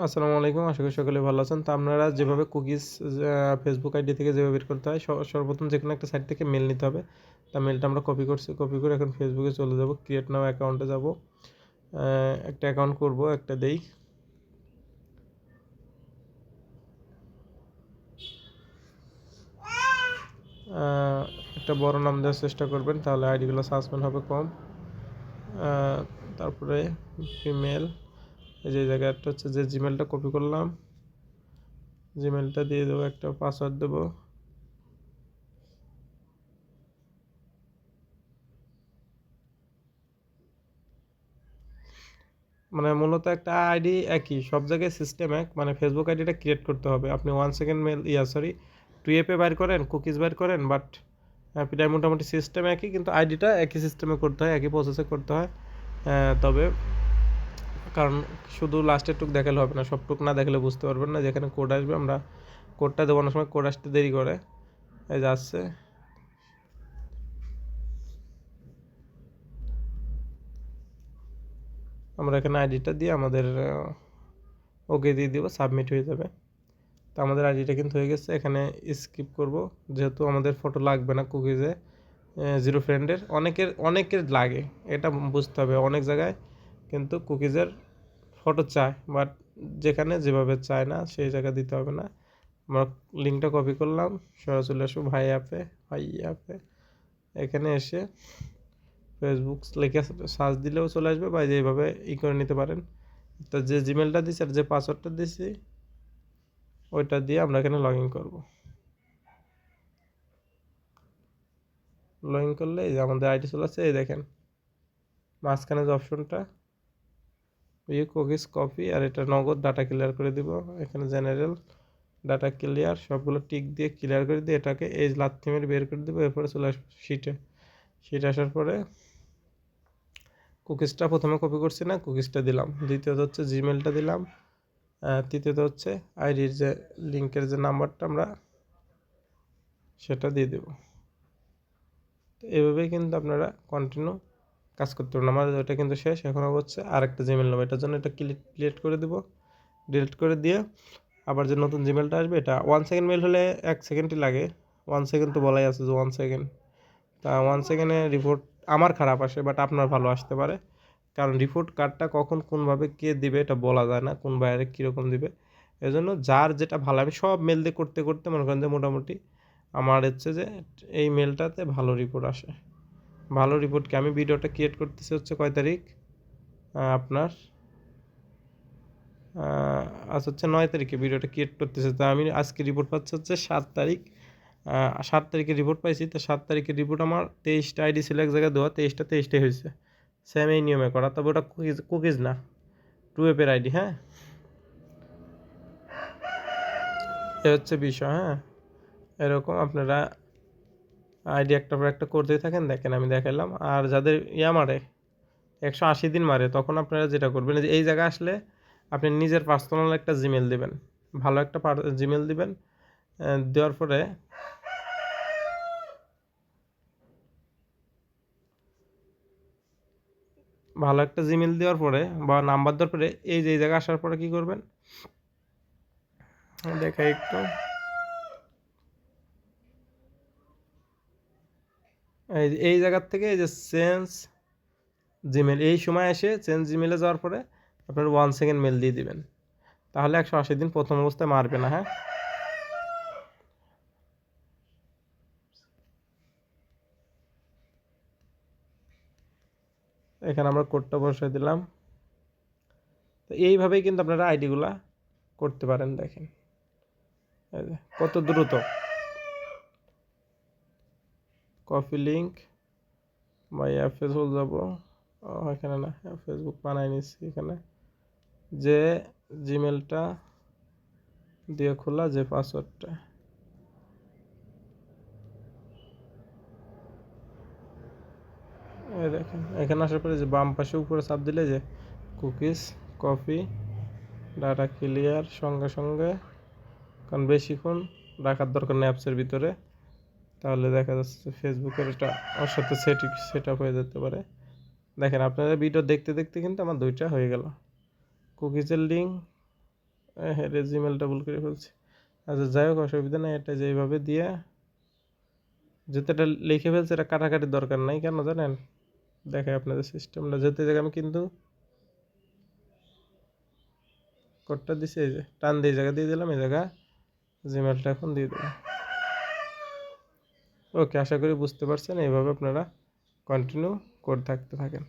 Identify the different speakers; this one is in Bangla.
Speaker 1: আসসালামু আলাইকুম। আশা করি সকলে ভালো আছেন। তো আপনারা যেভাবে কুকিজ ফেসবুক আইডি থেকে যেভাবে বের করতে হয়, সর্বপ্রথম যেকোনো একটা সাইট থেকে মেল নিতে হবে। তা মেলটা আমরা কপি করছি। কপি করে এখন ফেসবুকে চলে যাব। ক্রিয়েট নাও অ্যাকাউন্টে যাব। একটা অ্যাকাউন্ট করব, একটা দেই। একটা বড় নাম দেওয়ার চেষ্টা করবেন, তাহলে আইডিগুলো সাসপেন্ড হবে কম। তারপরে ফিমেল, এই যে জায়গাটা হচ্ছে যে জিমেলটা কপি করলাম, জিমেলটা দিয়ে দেবো, একটা পাসওয়ার্ড দেবো। মানে মূলত একটা আইডি একই, সব জায়গায় সিস্টেম এক। মানে ফেসবুক আইডিটা ক্রিয়েট করতে হবে। আপনি 1 সেকেন্ড মেল টু এপে বাইর করেন, কুকিজ বাইর করেন, বাট প্রায় মোটামুটি সিস্টেম একই, কিন্তু আইডিটা একই সিস্টেমে করতে হয়, একই প্রসেসে করতে হয়। তবে কারণ শুধু লাস্টের টুক দেখালে হবে না, সব টুক না দেখালে বুঝতে পারবেন না। যেখানে কোড আসবে, আমরা কোডটা দেবো, অনেক সময় কোড আসতে দেরি করে। এই যে আসছে, আমরা এখানে আইডিটা দিয়ে আমাদের ওকে দিয়ে দিব, সাবমিট হয়ে যাবে। তো আমাদের আইডিটা কিন্তু হয়ে গেছে। এখানে স্কিপ করব, যেহেতু আমাদের ফটো লাগবে না কুকিজে। জিরো ফ্রেন্ডের অনেকের লাগে, এটা বুঝতে হবে। অনেক জায়গায় কিন্তু কুকিজের ফটো চায়, বাট যেখানে যেভাবে চায় না সেই জায়গা দিতে হবে না। আমরা লিঙ্কটা কপি করলাম, সরাসরি আসবো ভাই অ্যাপে। এখানে এসে ফেসবুক লিখে সার্চ দিলেও চলে আসবে, বা যেভাবে করে নিতে পারেন। তো যে জিমেলটা দিচ্ছি আর যে পাসওয়ার্ডটা দিচ্ছি, ওইটা দিয়ে আমরা এখানে লগ ইন করবো। লগ ইন করলে এই যে আমাদের আইডি চলে আসছে। এই দেখেন মাঝখানে যে অপশনটা, কুকিজ কপি, আর এটা নগদ ডাটা ক্লিয়ার করে দিব। এখানে জেনারেল ডাটা ক্লিয়ার, সবগুলো টিক দিয়ে ক্লিয়ার করে দিয়ে এটাকে এই লাথি মেরে বের করে দেবো। এরপরে চলে আসবো শিট আসার পরে কুকিজটা প্রথমে কপি করছি না, কুকিজটা দিলাম। দ্বিতীয়ত হচ্ছে জিমেলটা দিলাম। তৃতীয়ত হচ্ছে আইডির যে লিঙ্কের যে নাম্বারটা আমরা সেটা দিয়ে দেবো। তো এভাবেই কিন্তু আপনারা কন্টিনিউ কাজ করতে পারবেন। আমার ওটা কিন্তু শেষ। এখন হচ্ছে আরেকটা জিমেল নেবো, এটার জন্য এটা ক্রিয়েট করে দেবো। ডিলিট করে দিয়ে আবার যে নতুন জিমেলটা আসবে, এটা 1 সেকেন্ড মেল হলে 1 সেকেন্ডই লাগে। 1 সেকেন্ড তো বলাই আছে যে 1 সেকেন্ড। তা 1 সেকেন্ডে রিপোর্ট আমার খারাপ আসে, বাট আপনার ভালো আসতে পারে। কারণ রিপোর্ট কার্ডটা কখন কোনভাবে কে দিবে এটা বলা যায় না, কোন বাইরে কীরকম দিবে। এই জন্য যার যেটা ভালো, আমি সব মেল দিয়ে করতে করতে মনে করেন যে মোটামুটি আমার হচ্ছে যে এই মেলটাতে ভালো রিপোর্ট আসে। ভালো রিপোর্ট কি, আমি ভিডিওটা ক্রিয়েট করতেছি হচ্ছে কয় তারিখ আপনার আজ হচ্ছে 9 তারিখে ভিডিওটা ক্রিয়েট করতেছে। তো আমি আজকে রিপোর্ট পাচ্ছি হচ্ছে 7 তারিখ। 7 তারিখে রিপোর্ট পাইছি। তো 7 তারিখের রিপোর্ট আমার 23টা আইডি ছিল এক জায়গায় দেওয়া, 23টাই হয়েছে। সেম এই নিয়মে করা, তবে ওটা কুকিজ না, টু এপের আইডি। হ্যাঁ, এ হচ্ছে বিষয়। হ্যাঁ, এরকম আপনারা আইডি একটা পর একটা করতেই থাকেন। দেখেন আমি দেখালাম। আর যাদের মারে 180 দিন মারে, তখন আপনারা যেটা করবেন, যে এই জায়গায় আসলে আপনি নিজের পার্সোনাল একটা জিমেল দিবেন, ভালো একটা জিমেল দিবেন। দেওয়ার পরে ভালো একটা জিমেল দেওয়ার পরে বা নাম্বার দেওয়ার পরে এই যে এই জায়গায় আসার পরে কি করবেন দেখাই একটু। এই জায়গার থেকে এই যে চেঞ্জ জিমেল, এই সময় এসে চেঞ্জ জিমেলে যাওয়ার পরে আপনার 1 সেকেন্ড মেল দিয়ে দিবেন, তাহলে 180 দিন প্রথম অবস্থায় মারবে না। হ্যাঁ, এখানে আমরা কোডটা বসিয়ে দিলাম। তো এইভাবেই কিন্তু আপনারা আইডিগুলা করতে পারেন। দেখেন কত দ্রুত। কপি লিঙ্ক বা অ্যাপে চলে যাবো। এখানে না, ফেসবুক বানাই নিচ্ছি। এখানে যে জিমেলটা দিয়ে খোলা, যে পাসওয়ার্ডটা, এই দেখেন এখানে আসার পরে যে বাম পাশে উপরে চাপ দিলে যে কুকিজ কপি ডাটা ক্লিয়ার, সঙ্গে সঙ্গে, কারণ বেশিক্ষণ রাখার দরকার নেই অ্যাপসের ভিতরে, তাহলে দেখা যাচ্ছে ফেসবুকের এটা ওর সাথে সেট আপ হয়ে যেতে পারে। দেখেন আপনারা ভিডিও দেখতে দেখতে কিন্তু আমার 2টা হয়ে গেল। কুকিজের লিঙ্ক হ্যাঁ রে জিমেলটা ভুল করে ফেলছি। আচ্ছা যাই হোক, অসুবিধা নেই, এটা যেভাবে দিয়ে যেটা লিখে ফেলছে এটা কাটাকাটির দরকার নাই, কেন জানেন? দেখাই আপনাদের সিস্টেমটা, যেতে জায়গায় আমি কিন্তু কোডটা দিছি, এই যে টান দিয়ে এই জায়গা দিয়ে দিলাম, এই জায়গা জিমেলটা এখন দিয়ে দেবো। ওকে, আশা করি বুঝতে পারছেন। এইভাবে আপনারা কন্টিনিউ করতে থাকেন।